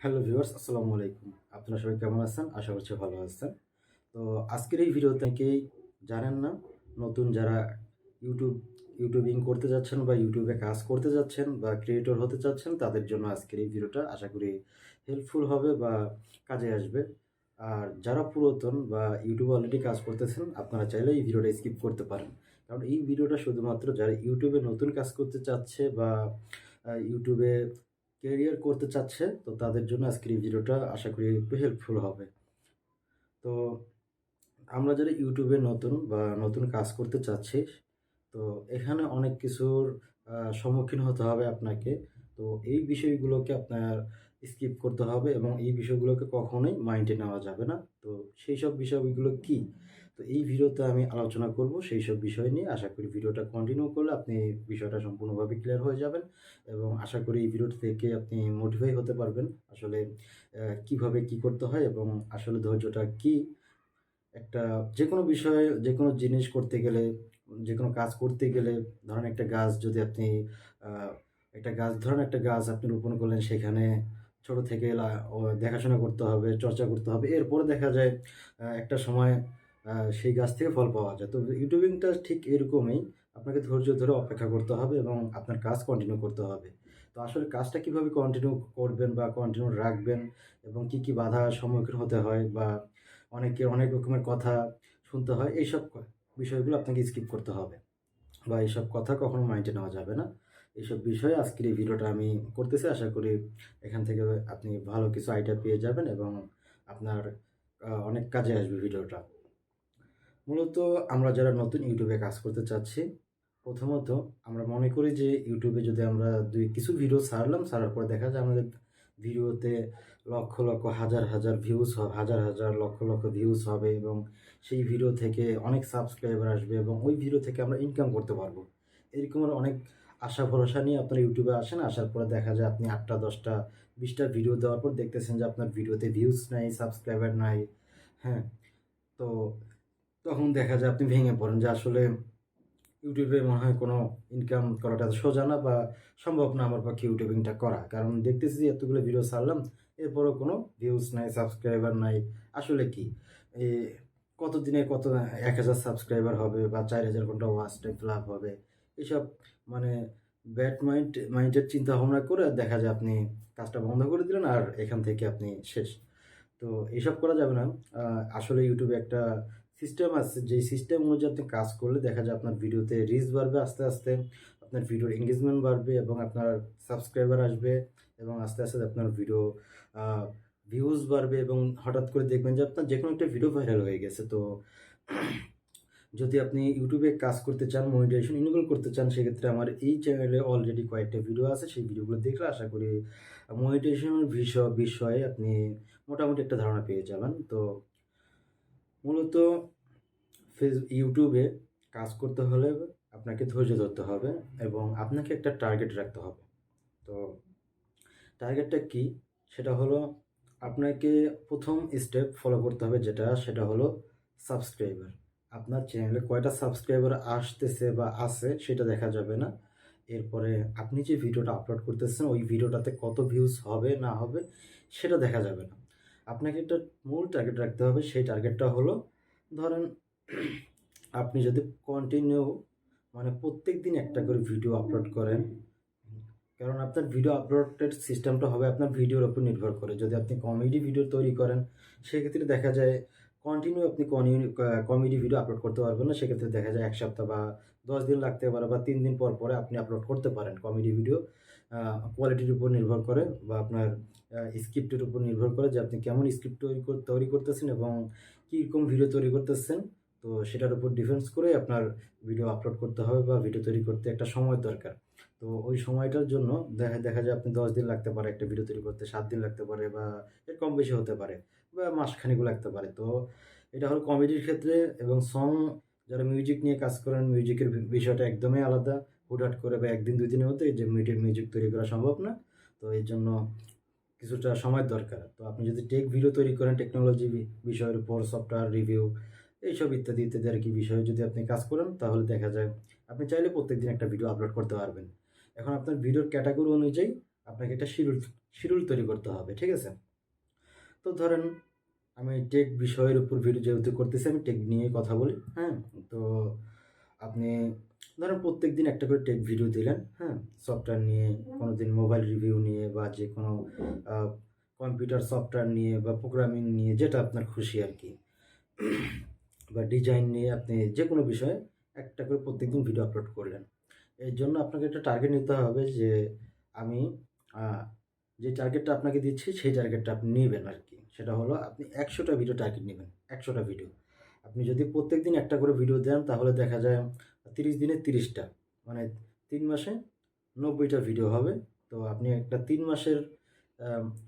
Hello viewers, আসসালামু আলাইকুম। আপনারা সবাই কেমন আছেন? আশা করছি ভালো আছেন। তো আজকের এই ভিডিওতে অনেকেই জানেন না, নতুন যারা ইউটিউব ইউটিউবিং করতে যাচ্ছেন বা ইউটিউবে কাজ করতে যাচ্ছেন বা ক্রিয়েটর হতে চাচ্ছেন, তাদের জন্য আজকের এই ভিডিওটা আশা করি হেল্পফুল হবে বা কাজে আসবে। আর যারা পুরাতন বা ইউটিউবে অলরেডি কাজ করতেছেন, আপনারা চাইলে এই ভিডিওটা স্কিপ করতে পারেন। কারণ এই ভিডিওটা শুধুমাত্র যারা ইউটিউবে নতুন কাজ করতে চাচ্ছে বা ইউটিউবে ক্যারিয়ার করতে চাচ্ছে, তো তাদের জন্য আজকের এই ভিডিওটা আশা করি একটু হেল্পফুল হবে। তো আমরা যারা ইউটিউবে নতুন বা নতুন কাজ করতে চাচ্ছি, তো এখানে অনেক কিছুর সম্মুখীন হতে হবে আপনাকে। তো এই বিষয়গুলোকে আপনার স্কিপ করতে হবে এবং এই বিষয়গুলোকে কখনোই মাইন্ডে নেওয়া যাবে না। তো সেই সব বিষয়গুলো কি? তো এই ভিডিওতে আমি আলোচনা করব সেই সব বিষয় নিয়ে। আশা করি ভিডিওটা কন্টিনিউ করলে আপনি বিষয়টা সম্পূর্ণভাবে ক্লিয়ার হয়ে যাবেন এবং আশা করি এই ভিডিওটি থেকে আপনি মোটিফাই হতে পারবেন। আসলে কিভাবে কি করতে হয় এবং আসলে ধৈর্যটা কি? একটা যেকোনো বিষয়ে যেকোনো জিনিস করতে গেলে, যেকোনো কাজ করতে গেলে, ধরেন একটা গাছ যদি আপনি আ একটা গাছ ধরেন একটা গাছ আপনি রোপণ করলেন, সেখানে ছোট থেকে দেখাশোনা করতে হবে, চর্চা করতে হবে। এরপরে দেখা যায় একটা সময় সেই গাছ থেকে ফল পাওয়া যায়। তো ইউটিউবিংটা ঠিক এরকমই। আপনাকে ধৈর্য ধরে অপেক্ষা করতে হবে এবং আপনার কাজ কন্টিনিউ করতে হবে। তো আসলে কাজটা কিভাবে কন্টিনিউ করবেন বা কন্টিনিউ রাখবেন এবং কি বাধার সম্মুখীন হতে হয় বা অনেকের অনেক রকমের কথা শুনতে হয়। এইসব বিষয়গুলো আপনাকে স্কিপ করতে হবে বা এইসব কথা কখনো মাইন্ডে নেওয়া যাবে না। এইসব বিষয়ে আজকের এই ভিডিওটা আমি করতেছি। আশা করি এখান থেকে আপনি ভালো কিছু আইডিয়া পেয়ে যাবেন এবং আপনার অনেক কাজে আসবে ভিডিওটা। মূলত আমরা যারা নতুন ইউটিউবে কাজ করতে চাচ্ছি, প্রথমত আমরা মনে করি যে ইউটিউবে যদি আমরা কিছু ভিডিও ছাড়লাম, ছাড়ার পরে দেখা যায় আমাদের ভিডিওতে লক্ষ লক্ষ হাজার হাজার ভিউজ হবে, হাজার হাজার লক্ষ লক্ষ ভিউজ হবে এবং সেই ভিডিও থেকে অনেক সাবস্ক্রাইবার আসবে এবং ওই ভিডিও থেকে আমরা ইনকাম করতে পারবো। এরকমের অনেক আশা ভরসা নিয়ে আপনার ইউটিউবে আসেন। আসার পরে দেখা যায় আপনি ৮টা ১০টা ২০টা ভিডিও দেওয়ার পর দেখতেছেন যে আপনার ভিডিওতে ভিউজ নাই, সাবস্ক্রাইবার নাই। হ্যাঁ? তো তখন দেখা যায় আপনি ভেঙে পড়েন যে আসলে ইউটিউবে মনে হয় কোনো ইনকাম করাটা সোজা না বা সম্ভব না আমার পক্ষে ইউটিউবিংটা করা। কারণ দেখতেছি যে এতগুলো ভিডিও ছাড়লাম, এরপরেও কোনো ভিউজ নাই, সাবস্ক্রাইবার নাই। আসলে কি? এ কতদিনে কত ১,০০০ সাবস্ক্রাইবার হবে বা ৪,০০০ ঘন্টা ওয়াচ টাইম লাভ হবে। এসব মানে ব্যাড মাইন্ডের চিন্তাভাবনা করে দেখা যায় আপনি কাজটা বন্ধ করে দিলেন আর এখান থেকে আপনি শেষ। তো এসব করা যাবে না। আসলে ইউটিউবে একটা সিস্টেম আছে, যেই সিস্টেম অনুযায়ী আপনি কাজ করলে দেখা যায় আপনার ভিডিওতে রিচ বাড়বে আস্তে, আস্তে। আপনার ভিডিওর এনগেজমেন্ট বাড়বে এবং আপনার সাবস্ক্রাইবার আসবে এবং আস্তে, আস্তে আপনার ভিডিও আ ভিউজ বাড়বে এবং হঠাৎ করে দেখবেন যে আপনার যেকোনো একটা ভিডিও ভাইরাল হয়ে গেছে। তো যদি আপনি ইউটিউবে কাজ করতে চান, মনিটাইজেশন ইনেবল করতে চান, সেক্ষেত্রে আমার এই চ্যানেলে অলরেডি কয়েকটা ভিডিও আছে। সেই ভিডিওগুলো দেখলে আশা করি মনিটাইজেশনের বিষয়ে আপনি মোটামুটি একটা ধারণা পেয়ে যাবেন। তো মূলত ইউটিউবে কাজ করতে হলে আপনাকে ধৈর্য ধরতে হবে এবং আপনাকে একটা টার্গেট রাখতে হবে। তো টার্গেটটা কি? সেটা হলো আপনাকে ১ম স্টেপ ফলো করতে হবে, সেটা হলো সাবস্ক্রাইবার। আপনার চ্যানেলে কয়টা সাবস্ক্রাইবার আসতেছে বা আছে সেটা দেখা যাবে না। এরপরে আপনি যে ভিডিওটা আপলোড করতেছেন ওই ভিডিওটাতে কত ভিউজ হবে না হবে সেটা দেখা যাবে না। আপনাকে একটা মূল টার্গেট রাখতে হবে। সেই টার্গেটটা হলো ধরেন আপনি যদি কন্টিনিউ মানে প্রত্যেকদিন একটা করে ভিডিও আপলোড করেন, কারণ আপনার ভিডিও আপলোডের সিস্টেমটা হবে আপনার ভিডিওর উপর নির্ভর করে। যদি আপনি কমেডি ভিডিও তৈরি করেন, সেক্ষেত্রে দেখা যায় কন্টিনিউ আপনি কমেডি ভিডিও আপলোড করতে পারবেন না। সেক্ষেত্রে দেখা যায় ১ সপ্তাহ বা ১০ দিন লাগতে পারে বা ৩ দিন পর, পরে আপনি আপলোড করতে পারেন কমেডি ভিডিও। কোয়ালিটির উপর নির্ভর করে বা আপনার স্ক্রিপ্টের উপর নির্ভর করে যে আপনি কেমন স্ক্রিপ্ট তৈরি করতেছেন এবং কিরকম ভিডিও তৈরি করতেছেন। তো সেটার উপর ডিফেন্স করে আপনার ভিডিও আপলোড করতে হবে বা ভিডিও তৈরি করতে একটা সময় দরকার। তো ওই সময়টার জন্য দেখা যায় আপনি ১০ দিন লাগতে পারে একটা ভিডিও তৈরি করতে, ৭ দিন লাগতে পারে বা এর কম বেশি হতে পারে বা মাসখানেকও লাগতে পারে। তো এটা হলো কমেডির ক্ষেত্রে এবং যারা মিউজিক নিয়ে কাজ করেন, মিউজিকের বিষয়টা একদমই আলাদা। হুটহাট করে বা ১ দিন ২ দিনের মধ্যে এই যে মিউজিক তৈরি করা সম্ভব না। তো এজন্য কিছুটা সময়ের দরকার। তো আপনি যদি টেক ভিডিও তৈরি করেন, টেকনোলজি বিষয়ের উপর সফটওয়্যার রিভিউ এইসব ইত্যাদি, ইত্যাদি আরকি বিষয়ে যদি আপনি কাজ করেন, তাহলে দেখা যায় আপনি চাইলে প্রত্যেকদিন একটা ভিডিও আপলোড করতে পারবেন। এখন আপনার ভিডিওর ক্যাটেগরি অনুযায়ী আপনাকে একটা শিডিউল তৈরি করতে হবে, ঠিক আছে? তো ধরেন আমি টেক বিষয়ের উপর ভিডিও যেহেতু করতেছি, আমি টেক নিয়ে কথা বলি, হ্যাঁ? তো আপনি ধরেন প্রত্যেকদিন একটা করে টেক ভিডিও দিলেন, হ্যাঁ? সফটওয়্যার নিয়ে, কোনোদিন মোবাইল রিভিউ নিয়ে বা যে কোনো কম্পিউটার সফটওয়্যার নিয়ে বা প্রোগ্রামিং নিয়ে, যেটা আপনার খুশি আর কি, বা ডিজাইন নিয়ে আপনি যে কোনো বিষয়ে একটা করে প্রত্যেকদিন ভিডিও আপলোড করলেন। এর জন্য আপনাকে একটা টার্গেট নিতে হবে যে আমি যে টার্গেটটা আপনাকে দিচ্ছি সেই টার্গেটটা আপনি নেবেন আর কি। সেটা হলো আপনি ১০০টা ভিডিও টার্গেট নেবেন, ১০০টা ভিডিও। আপনি যদি প্রত্যেকদিন একটা করে ভিডিও দেন তাহলে দেখা যায় ৩০ দিনে ৩০টা, মানে ৩ মাসে ৯০টা ভিডিও হবে। তো আপনি একটা ৩ মাসের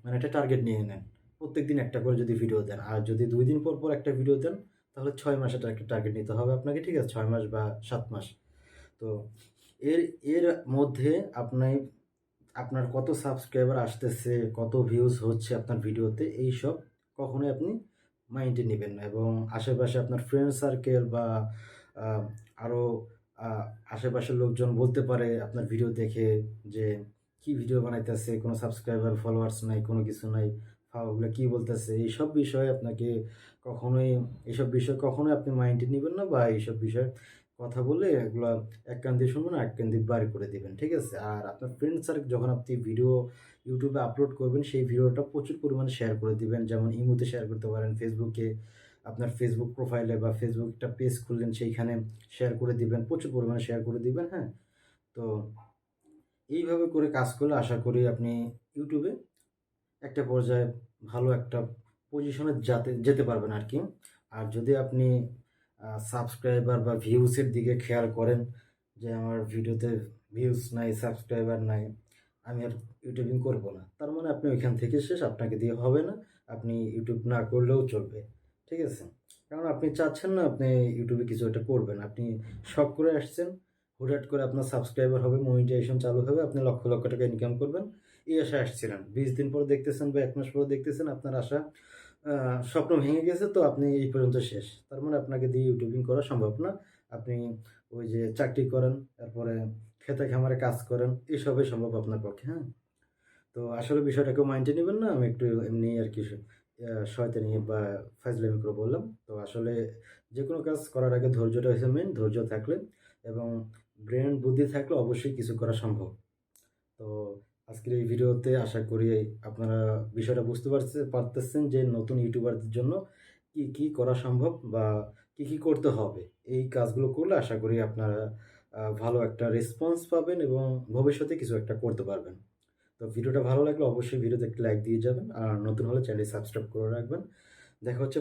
মানে একটা টার্গেট নিয়ে নেন। প্রত্যেকদিন একটা করে যদি ভিডিও দেন, আর যদি ২ দিন পর পর একটা ভিডিও দেন তাহলে ৬ মাসের একটা টার্গেট নিতে হবে আপনাকে, ঠিক আছে? ৬ মাস বা ৭ মাস। তো এর এর মধ্যে আপনার কত সাবস্ক্রাইবার আসতেছে, কত ভিউজ হচ্ছে আপনার ভিডিওতে, এইসব কখনোই আপনি মাইন্ডে নেবেন না। এবং আশেপাশে আপনার ফ্রেন্ড সার্কেল বা আরও আশেপাশের লোকজন বলতে পারে আপনার ভিডিও দেখে যে কি ভিডিও বানাইতেছে, কোনো সাবস্ক্রাইবার ফলোয়ার্স নাই, কোনো কিছু নাই, ওগুলো কী বলতেছে, এইসব বিষয়ে আপনাকে কখনোই এইসব বিষয় কখনোই আপনি মাইন্ডে নেবেন না, বা এইসব বিষয়ে কথা বলে এগুলো এক কান দিয়ে শুনবেন, এক কান দিয়ে বাড়ি করে দিবেন, ঠিক আছে? আর আপনার ফ্রেন্ড সার্কেল যখন আপনি ভিডিও ইউটিউবে আপলোড করবেন, সেই ভিডিওটা প্রচুর পরিমাণে শেয়ার করে দিবেন। যেমন ইমোতে শেয়ার করতে পারেন, ফেসবুকে আপনার ফেসবুক প্রোফাইলে বা ফেসবুক একটা পেজ খুললেন, সেইখানে শেয়ার করে দিবেন, প্রচুর পরিমাণে শেয়ার করে দিবেন, হ্যাঁ? তো এইভাবে করে কাজ করলে আশা করি আপনি ইউটিউবে একটা পর্যায়ে ভালো একটা পজিশনে যেতে পারবেন আর কি। আর যদি আপনি সাবস্ক্রাইবার বা ভিউসের দিকে খেয়াল করেন যে আমার ভিডিওতে ভিউজ নাই, সাবস্ক্রাইবার নাই, আমি আর ইউটিউবিং করব না, তার মানে আপনি ওইখান থেকে শেষ, আপনাকে দিয়ে হবে না, আপনি ইউটিউব না করলেও চলবে, ঠিক আছে? কারণ আপনি চাচ্ছেন না আপনি ইউটিউবে কিছু একটা করবেন, আপনি শখ করে আসছেন, হুটহাট করে আপনার সাবস্ক্রাইবার হবে, মনিটাইজেশন চালু হবে, আপনি লক্ষ লক্ষ টাকা ইনকাম করবেন, এই আশায় আসছিলেন। ২০ দিন পর দেখতেছেন বা ১ মাস পরে দেখতেছেন আপনার আশা স্বপ্ন ভেঙে গেছে, তো আপনি এই পর্যন্ত শেষ। তার মানে আপনাকে দিয়ে ইউটিউবিং করা সম্ভব না। আপনি ওই যে চাকরি করেন, তারপরে খেতে খামারে কাজ করেন, এসবই সম্ভব আপনার পক্ষে, হ্যাঁ? তো আসলে বিষয়টা কেউ মাইন্ডে নিবেন না। আমি একটু এমনি আরকি শয়তানি বা ফাজলামি করে বললাম। তো আসলে যেকোনো কাজ করার আগে ধৈর্যটা হচ্ছে মেইন। ধৈর্য থাকলে এবং ব্রেন বুদ্ধি থাকলে অবশ্যই কিছু করা সম্ভব। তো আজকের এই ভিডিওতে আশা করি আপনারা বিষয়টা বুঝতে পারতেছেন যে নতুন ইউটিউবারদের জন্য কি করা সম্ভব বা কি করতে হবে। এই কাজগুলো করলে আশা করি আপনারা ভালো একটা রেসপন্স পাবেন এবং ভবিষ্যতে কিছু একটা করতে পারবেন। তো ভিডিওটা ভালো লাগলে অবশ্যই ভিডিওতে একটা লাইক দিয়ে যাবেন। আর নতুন হলে চ্যানেলটি সাবস্ক্রাইব করে রাখবেন। দেখা হচ্ছে